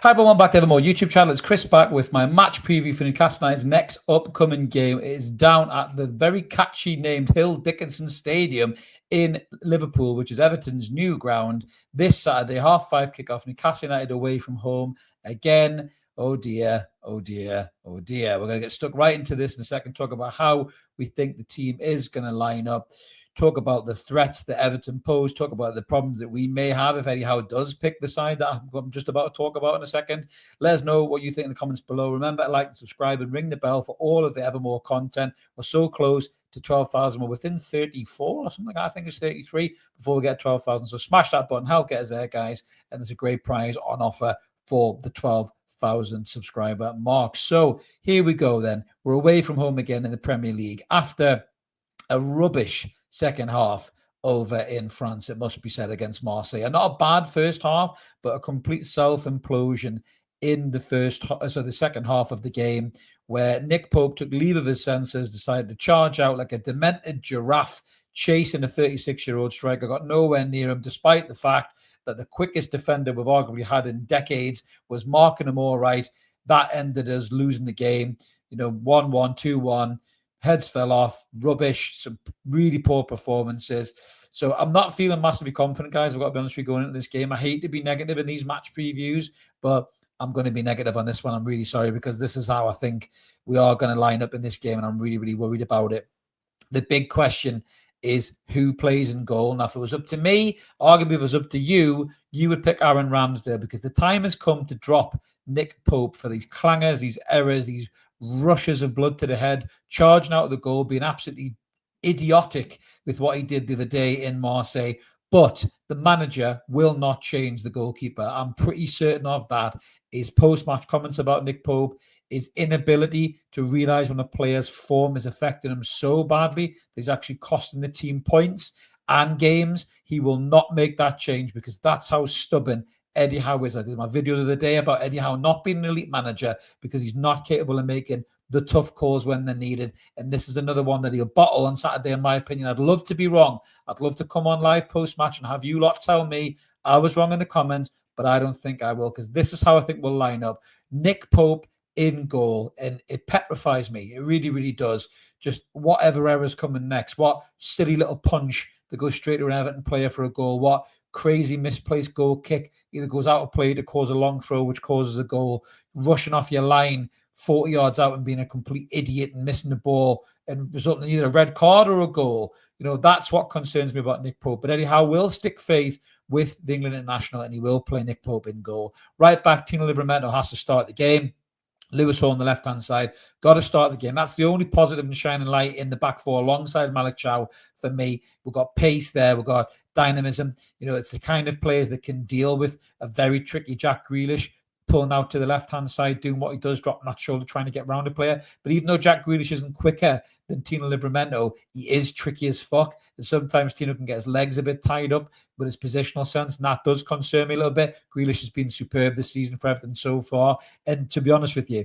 Hi, everyone, back to Evermore YouTube channel. It's Chris back with my match preview for Newcastle United's next upcoming game. It is down at the very catchy named Hill Dickinson Stadium in Liverpool, which is Everton's new ground. This Saturday, 5:30 kickoff. Newcastle United away from home again. Oh dear, oh dear, oh dear. We're going to get stuck right into this in a second, talk about how we think the team is going to line up, talk about the threats that Everton pose, talk about the problems that we may have if Eddie Howe does pick the side that I'm just about to talk about in a second. Let us know what you think in the comments below. Remember to like and subscribe and ring the bell for all of the Evermore content. We're so close to 12,000. We're within 34 or something like that. I think it's 33 before we get 12,000. So smash that button. Help get us there, guys. And there's a great prize on offer for the 12,000 subscriber mark. So here we go then. We're away from home again in the Premier League after a rubbish second half over in France, it must be said, against Marseille. And not a bad first half, but a complete self-implosion in the second half of the game, where Nick Pope took leave of his senses, decided to charge out like a demented giraffe, chasing a 36-year-old striker, got nowhere near him, despite the fact that the quickest defender we've arguably had in decades was marking him all right. That ended us losing the game, 1-1, 2-1. Heads fell off, rubbish, some really poor performances. So I'm not feeling massively confident, guys. I've got to be honest with you going into this game. I hate to be negative in these match previews, but I'm going to be negative on this one. I'm really sorry, because this is how I think we are going to line up in this game, and I'm really, really worried about it. The big question is who plays in goal. Now, if it was up to me, arguably if it was up to you, you would pick Aaron Ramsdale, because the time has come to drop Nick Pope for these clangers, these errors, these rushes of blood to the head, charging out of the goal, being absolutely idiotic with what he did the other day in Marseille. But the manager will not change the goalkeeper. I'm pretty certain of that. His post-match comments about Nick Pope, his inability to realize when a player's form is affecting him so badly that he's actually costing the team points and games. He will not make that change, because that's how stubborn Eddie Howe is. I did my video the other day about Eddie Howe not being an elite manager because he's not capable of making the tough calls when they're needed. And this is another one that he'll bottle on Saturday, in my opinion. I'd love to be wrong. I'd love to come on live post-match and have you lot tell me I was wrong in the comments, but I don't think I will, because this is how I think we'll line up. Nick Pope in goal, and it petrifies me. It really, really does. Just whatever error's coming next, what silly little punch that goes straight to an Everton player for a goal, what crazy misplaced goal kick either goes out of play to cause a long throw, which causes a goal, rushing off your line 40 yards out and being a complete idiot and missing the ball and resulting in either a red card or a goal. That's what concerns me about Nick Pope. But Eddie Howe will stick faith with the England international, and he will play Nick Pope in goal. Right back, Tino Livramento has to start the game. Lewis Hall on the left-hand side, got to start the game. That's the only positive and shining light in the back four alongside Malik Chow for me. We've got pace there. We've got dynamism. It's the kind of players that can deal with a very tricky Jack Grealish pulling out to the left-hand side, doing what he does, dropping that shoulder, trying to get round a player. But even though Jack Grealish isn't quicker than Tino Livramento, he is tricky as fuck. And sometimes Tino can get his legs a bit tied up with his positional sense, and that does concern me a little bit. Grealish has been superb this season for Everton so far. And to be honest with you,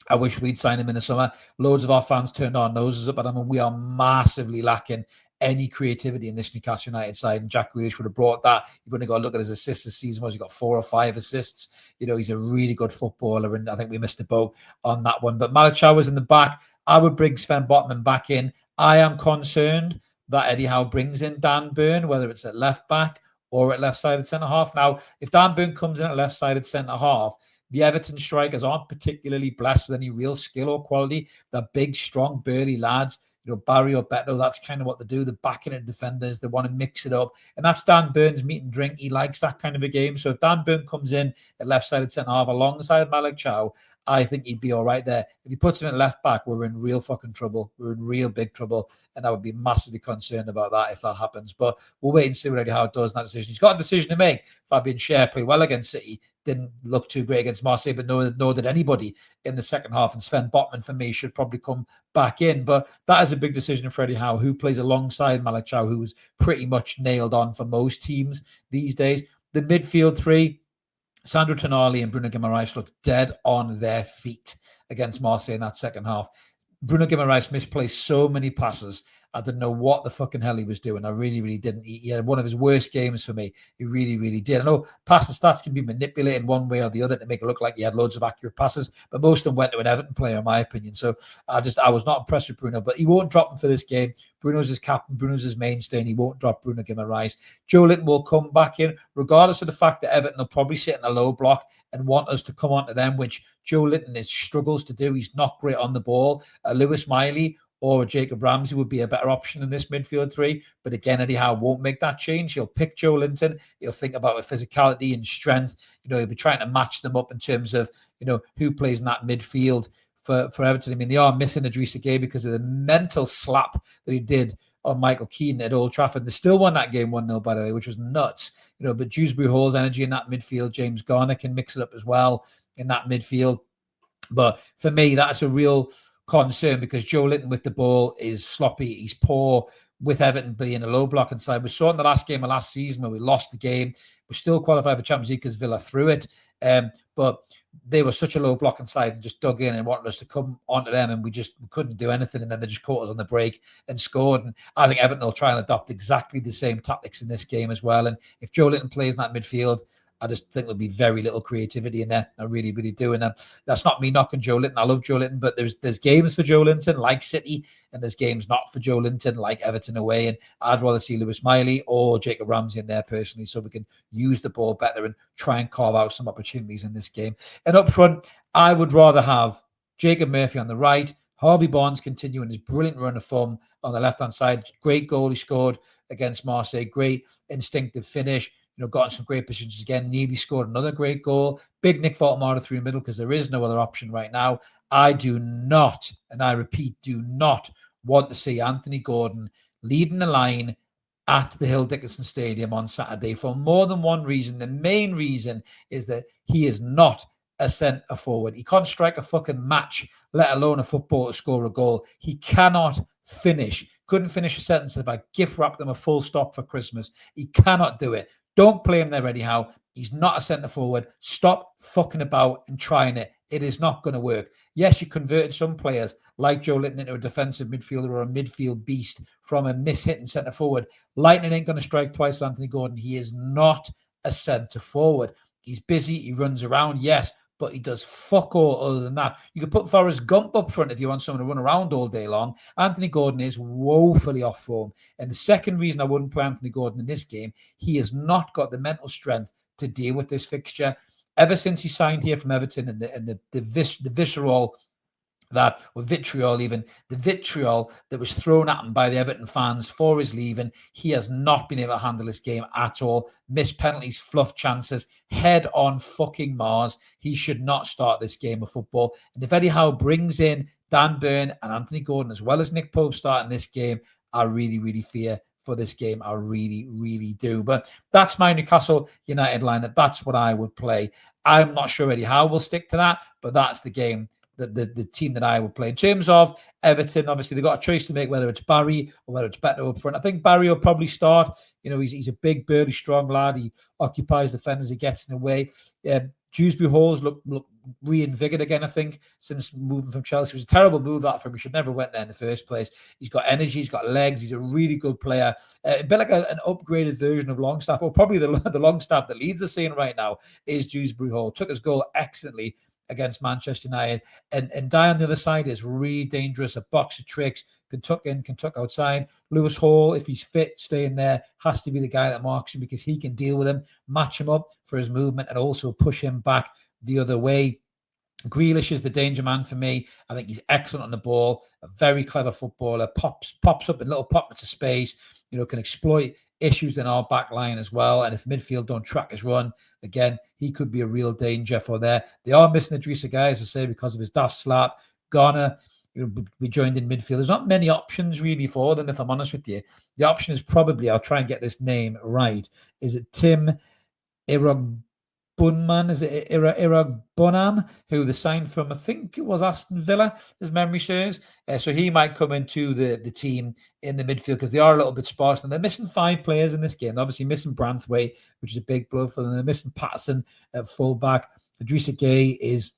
I wish we'd sign him in the summer. Loads of our fans turned our noses up, but we are massively lacking any creativity in this Newcastle United side, and Jack Grealish would have brought that. You've only got to look at his assists this season. He's got 4 or 5 assists. He's a really good footballer, and I think we missed the boat on that one. But Malik Chow was in the back. I would bring Sven Botman back in. I am concerned that Eddie Howe brings in Dan Burn, whether it's at left back or at left-sided centre-half. Now, if Dan Burn comes in at left-sided centre-half, the Everton strikers aren't particularly blessed with any real skill or quality. They're big, strong, burly lads. Barry or Beto, that's kind of what they do. They're backing at defenders. They want to mix it up. And that's Dan Burn's meat and drink. He likes that kind of a game. So if Dan Burn comes in at left-sided centre-half alongside Malik Chow, I think he'd be all right there. If he puts him at left-back, we're in real fucking trouble. We're in real big trouble. And I would be massively concerned about that if that happens. But we'll wait and see how it does in that decision. He's got a decision to make. Fabian Schär played well against City. Didn't look too great against Marseille, but nor did anybody in the second half. And Sven Botman, for me, should probably come back in. But that is a big decision for Eddie Howe, who plays alongside Malik Chow, who's pretty much nailed on for most teams these days. The midfield three, Sandro Tonali and Bruno Guimaraes, looked dead on their feet against Marseille in that second half. Bruno Guimaraes misplaced so many passes. I didn't know what the fucking hell he was doing. I really, really didn't. He had one of his worst games for me. He really, really did. I know passing stats can be manipulated one way or the other to make it look like he had loads of accurate passes, but most of them went to an Everton player, in my opinion. So I was not impressed with Bruno, but he won't drop him for this game. Bruno's his captain. Bruno's his mainstay, and he won't drop Bruno, give him a rise. Joe Linton will come back in, regardless of the fact that Everton will probably sit in a low block and want us to come onto them, which Joe Linton struggles to do. He's not great on the ball. Lewis Miley or Jacob Ramsey would be a better option in this midfield three. But again, Eddie Howe won't make that change. He'll pick Joe Linton. He'll think about his physicality and strength. He'll be trying to match them up in terms of, who plays in that midfield for Everton. I mean, they are missing Idrissa Gueye because of the mental slap that he did on Michael Keane at Old Trafford. They still won that game 1-0, by the way, which was nuts. But Dewsbury Hall's energy in that midfield, James Garner can mix it up as well in that midfield. But for me, that's a real concern because Joe Linton with the ball is sloppy. He's poor with Everton being a low block inside. We saw in the last game of last season where we lost the game. We still qualified for Champions League because Villa threw it. But they were such a low block inside and just dug in and wanted us to come onto them, and we couldn't do anything. And then they just caught us on the break and scored. And I think Everton will try and adopt exactly the same tactics in this game as well. And if Joe Linton plays in that midfield, I just think there'll be very little creativity in there. I really, really do. And that's not me knocking Joe Linton. I love Joe Linton, but there's games for Joe Linton like City, and there's games not for Joe Linton like Everton away. And I'd rather see Lewis Miley or Jacob Ramsey in there personally, so we can use the ball better and try and carve out some opportunities in this game. And up front, I would rather have Jacob Murphy on the right, Harvey Barnes continuing his brilliant run of form on the left-hand side. Great goal he scored against Marseille. Great instinctive finish. Got in some great positions again. Nearly scored another great goal. Big Nick Voltemade through the middle because there is no other option right now. I do not, and I repeat, do not want to see Anthony Gordon leading the line at the Hill Dickinson Stadium on Saturday for more than one reason. The main reason is that he is not a centre forward. He can't strike a fucking match, let alone a football to score a goal. He cannot finish. Couldn't finish a sentence if I gift wrapped them a full stop for Christmas. He cannot do it. Don't play him there anyhow. He's not a centre forward. Stop fucking about and trying it. It is not going to work. Yes, you converted some players like Joe Linton into a defensive midfielder or a midfield beast from a miss-hitting centre forward. Lightning ain't going to strike twice with Anthony Gordon. He is not a centre forward. He's busy. He runs around. Yes, but he does fuck all other than that. You could put Forrest Gump up front if you want someone to run around all day long. Anthony Gordon is woefully off form. And the second reason I wouldn't play Anthony Gordon in this game, he has not got the mental strength to deal with this fixture. Ever since he signed here from Everton and the visceral that, or vitriol even, the vitriol that was thrown at him by the Everton fans for his leaving, he has not been able to handle this game at all. Missed penalties, fluff chances, head on fucking Mars. He should not start this game of football. And if Eddie Howe brings in Dan Burn and Anthony Gordon, as well as Nick Pope starting this game, I really, really fear for this game. I really, really do. But that's my Newcastle United lineup. That's what I would play. I'm not sure Eddie Howe will stick to that, but that's the game. The team that I would play. In terms of Everton, obviously they've got a choice to make whether it's Barry or whether it's Beto up front. I think Barry will probably start. He's a big, burly, strong lad. He occupies defenders. He gets in the way. Dewsbury Hall's look reinvigorated again, I think, since moving from Chelsea. It was a terrible move that for him. He should never have went there in the first place. He's got energy. He's got legs. He's a really good player. A bit like an upgraded version of Longstaff, or probably the Longstaff that Leeds are seeing right now is Dewsbury Hall. Took his goal excellently against Manchester United. And Dye on the other side is really dangerous, a box of tricks, can tuck in, can tuck outside. Lewis Hall, if he's fit, staying there, has to be the guy that marks him because he can deal with him, match him up for his movement, and also push him back the other way. Grealish is the danger man for me. I think he's excellent on the ball, a very clever footballer, pops up in little pockets of space, can exploit issues in our back line as well. And if midfield don't track his run, again, he could be a real danger for there. They are missing Idrissa Gueye, as I say, because of his daft slap. Garner, we joined in midfield. There's not many options really for them, if I'm honest with you. The option is probably, I'll try and get this name right, is it Tim Bunman, is it Bonham, who they signed from, I think it was Aston Villa, as memory serves. So he might come into the team in the midfield because they are a little bit sparse. And they're missing 5 players in this game. They're obviously missing Branthwaite, which is a big blow for them. They're missing Patterson at fullback. Idrissa Gueye is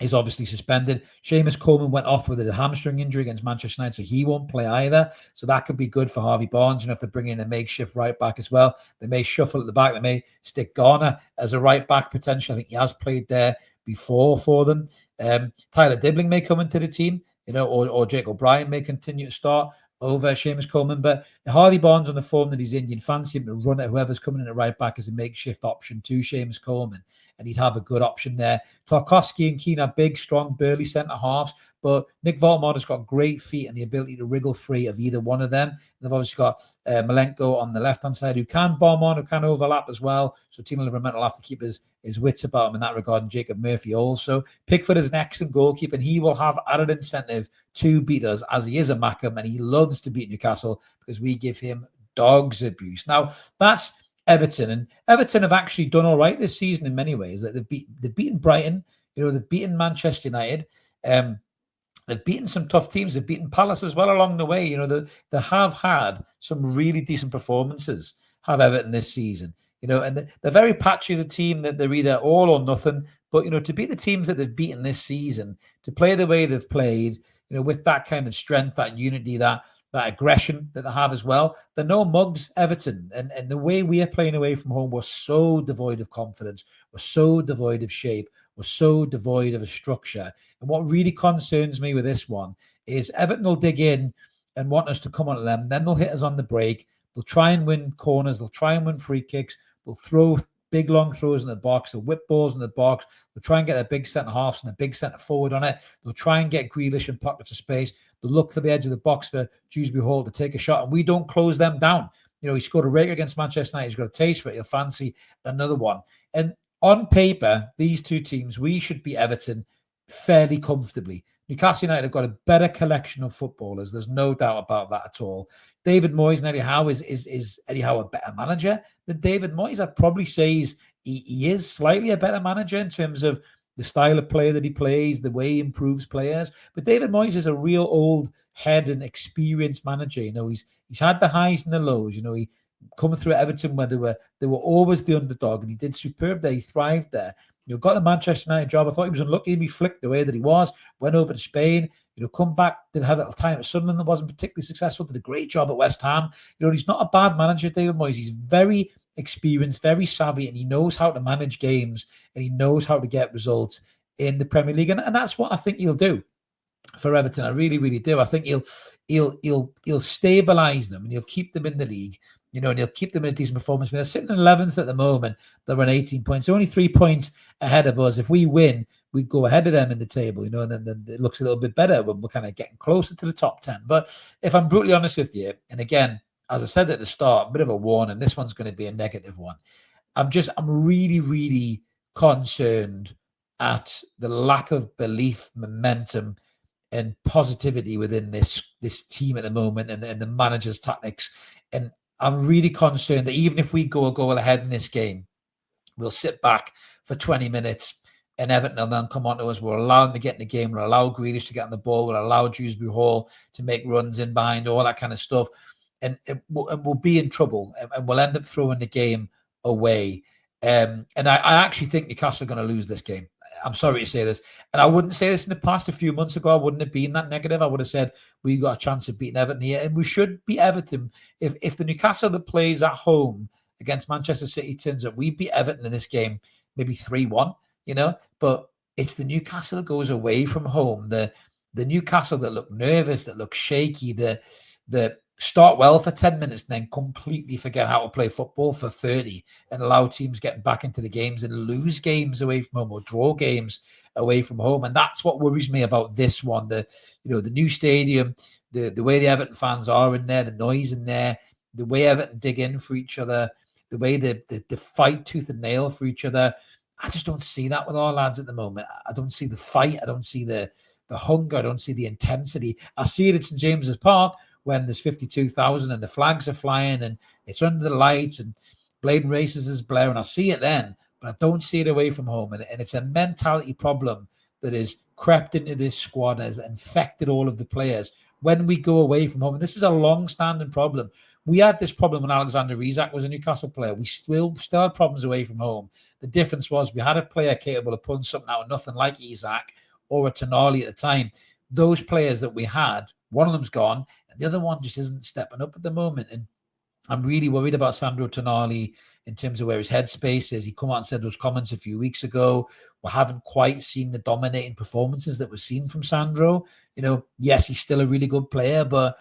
is obviously suspended. Seamus Coleman went off with a hamstring injury against Manchester United, so he won't play either. So that could be good for Harvey Barnes. If they bring in a makeshift right back as well, they may shuffle at the back. They may stick Garner as a right back potentially. I think he has played there before for them. Tyler Dibbling may come into the team, or Jake O'Brien may continue to start over Seamus Coleman. But Harvey Barnes, on the form that he's in, you'd fancy him to run at whoever's coming in at right back as a makeshift option to Seamus Coleman, and he'd have a good option there. Tarkowski and Keane are big, strong, burly centre halves, but Nick Voltemada's got great feet and the ability to wriggle free of either one of them. And they've obviously got Malenko on the left-hand side who can bomb on, who can overlap as well. So Timo Livramento will have to keep his wits about him in that regard, and Jacob Murphy also. Pickford is an excellent goalkeeper, and he will have added incentive to beat us, as he is a Mackham, and he loves to beat Newcastle because we give him dog's abuse. Now, that's Everton, and Everton have actually done all right this season in many ways. They've beaten Brighton, they've beaten Manchester United, they've beaten some tough teams. They've beaten Palace as well along the way. They have had some really decent performances, have Everton this season. And they're very patchy as a team, that they're either all or nothing. But, to beat the teams that they've beaten this season, to play the way they've played, with that kind of strength, that unity, that aggression that they have as well. They're no mugs, Everton. And the way we are playing away from home, we're so devoid of confidence. We're so devoid of shape. We're so devoid of a structure. And what really concerns me with this one is Everton will dig in and want us to come onto them. Then they'll hit us on the break. They'll try and win corners. They'll try and win free kicks. They'll throw big long throws in the box. They'll whip balls in the box. They'll try and get their big centre halves and a big centre forward on it. They'll try and get Grealish in pockets of space. They'll look for the edge of the box for Dewsbury Hall to take a shot, and we don't close them down. He scored a raker against Manchester United. He's got a taste for it. He'll fancy another one. And on paper, these two teams, we should beat Everton fairly comfortably. Newcastle United have got a better collection of footballers. There's no doubt about that at all. David Moyes and Eddie Howe is Eddie Howe a better manager than David Moyes? I'd probably say he is slightly a better manager in terms of the style of player that he plays, the way he improves players. But David Moyes is a real old head and experienced manager. He's had the highs and the lows. He coming through Everton where they were always the underdog, and he did superb there. He thrived there. Got the Manchester United job. I thought he was unlucky to be flicked the way that he was. Went over to Spain. Come back. Had a little time at Sunderland that wasn't particularly successful. Did a great job at West Ham. He's not a bad manager, David Moyes. He's very experienced, very savvy, and he knows how to manage games, and he knows how to get results in the Premier League. And that's what I think he'll do for Everton. I really, really do. I think he'll stabilise them, and he'll keep them in the league. And he'll keep them in a decent performance. They're sitting in 11th at the moment. They're on 18 points. They're only 3 points ahead of us. If we win, we go ahead of them in the table, and then it looks a little bit better when we're kind of getting closer to the top 10. But if I'm brutally honest with you, and again, as I said at the start, a bit of a warning, this one's going to be a negative one. I'm really, really concerned at the lack of belief, momentum, and positivity within this team at the moment, and the manager's tactics. And I'm really concerned that even if we go a goal ahead in this game, we'll sit back for 20 minutes and Everton will then come on to us. We'll allow them to get in the game. We'll allow Grealish to get on the ball. We'll allow Dewsbury Hall to make runs in behind, all that kind of stuff. And we'll be in trouble, and we'll end up throwing the game away. And I actually think Newcastle are going to lose this game. I'm sorry to say this. And I wouldn't say this in the past. A few months ago, I wouldn't have been that negative. I would have said we got a chance of beating Everton here. And we should beat Everton. If the Newcastle that plays at home against Manchester City turns up, we beat Everton in this game, maybe 3-1, But it's the Newcastle that goes away from home. The Newcastle that look nervous, that look shaky, that start well for 10 minutes and then completely forget how to play football for 30 and allow teams getting back into the games and lose games away from home or draw games away from home. And that's what worries me about this one. The new stadium, the way the Everton fans are in there, the noise in there, the way Everton dig in for each other, the way they fight tooth and nail for each other. I just don't see that with our lads at the moment. I don't see the fight. I don't see the hunger. I don't see the intensity. I see it at St James's Park when there's 52,000 and the flags are flying and it's under the lights and Bladen Races is blaring. I see it then, but I don't see it away from home. And it's a mentality problem that has crept into this squad, has infected all of the players when we go away from home. And this is a long-standing problem. We had this problem when Alexander Isak was a Newcastle player. We still had problems away from home. The difference was we had a player capable of pulling something out of nothing like Isak or a Tonali at the time. Those players that we had, one of them's gone, and the other one just isn't stepping up at the moment. And I'm really worried about Sandro Tonali in terms of where his headspace is. He come out and said those comments a few weeks ago. We haven't quite seen the dominating performances that we've seen from Sandro. Yes, he's still a really good player, but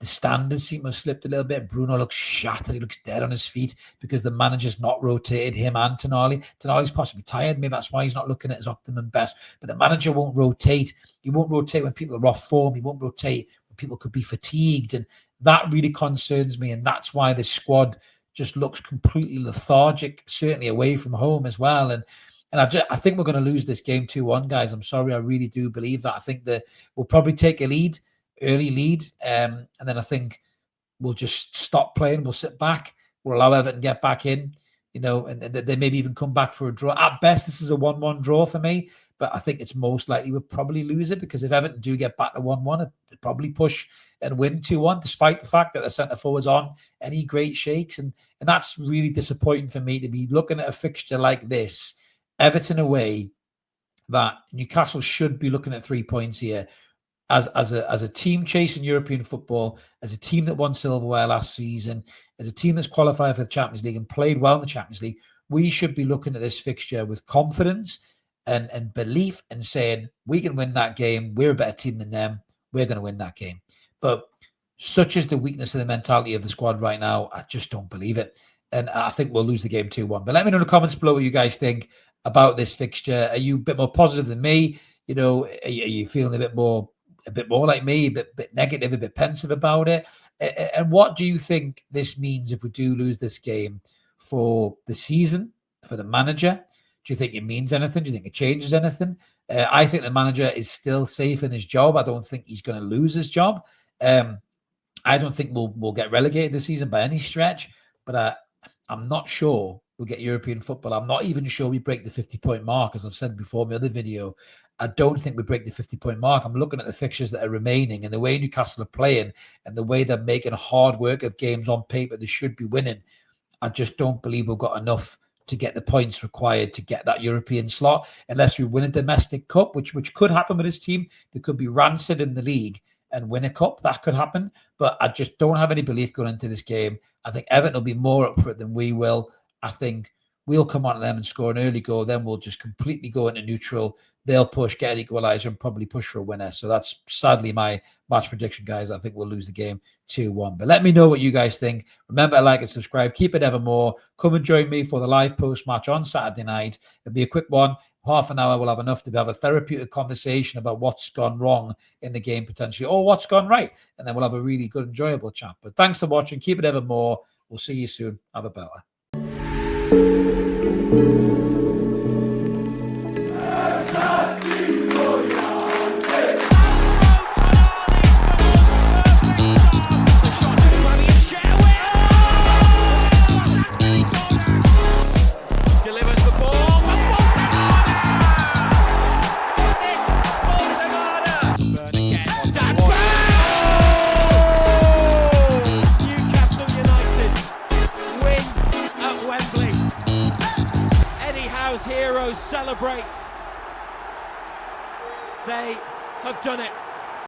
the standards seem to have slipped a little bit. Bruno looks shattered. He looks dead on his feet because the manager's not rotated him and Tonali. Tonali's possibly tired. Maybe that's why he's not looking at his optimum best. But the manager won't rotate. He won't rotate when people are off form. He won't rotate when people could be fatigued. And that really concerns me. And that's why this squad just looks completely lethargic, certainly away from home as well. And I think we're going to lose this game 2-1, guys. I'm sorry. I really do believe that. I think that we'll probably take a early lead, and then I think we'll just stop playing. We'll sit back. We'll allow Everton get back in, and they maybe even come back for a draw. At best, this is a 1-1 draw for me, but I think it's most likely we'll probably lose it, because if Everton do get back to 1-1, they'll probably push and win 2-1, despite the fact that the centre forwards aren't any great shakes, and that's really disappointing for me to be looking at a fixture like this, Everton away, that Newcastle should be looking at 3 points here. As a team chasing European football, as a team that won silverware last season, as a team that's qualified for the Champions League and played well in the Champions League, we should be looking at this fixture with confidence and belief and saying, we can win that game. We're a better team than them. We're going to win that game. But such is the weakness of the mentality of the squad right now. I just don't believe it. And I think we'll lose the game 2-1. But let me know in the comments below what you guys think about this fixture. Are you a bit more positive than me? Are you feeling a bit more like me, a bit negative, a bit pensive about it? And what do you think this means if we do lose this game for the season, for the manager? Do you think it means anything? Do you think it changes anything? I think the manager is still safe in his job. I don't think he's going to lose his job. I don't think we'll get relegated this season by any stretch, but I'm not sure we'll get European football. I'm not even sure we break the 50-point mark. As I've said before in my other video, I don't think we break the 50-point mark. I'm looking at the fixtures that are remaining and the way Newcastle are playing and the way they're making hard work of games on paper they should be winning. I just don't believe we've got enough to get the points required to get that European slot, unless we win a domestic cup, which could happen with this team. They could be rancid in the league and win a cup. That could happen. But I just don't have any belief going into this game. I think Everton will be more up for it than we will. I think we'll come on to them and score an early goal. Then we'll just completely go into neutral. They'll push, get an equaliser, and probably push for a winner. So that's sadly my match prediction, guys. I think we'll lose the game 2-1. But let me know what you guys think. Remember to like and subscribe. Keep it evermore. Come and join me for the live post-match on Saturday night. It'll be a quick one. Half an hour. We'll have enough to have a therapeutic conversation about what's gone wrong in the game potentially, or what's gone right. And then we'll have a really good, enjoyable chat. But thanks for watching. Keep it evermore. We'll see you soon. Have a better. Heroes celebrate. They have done it.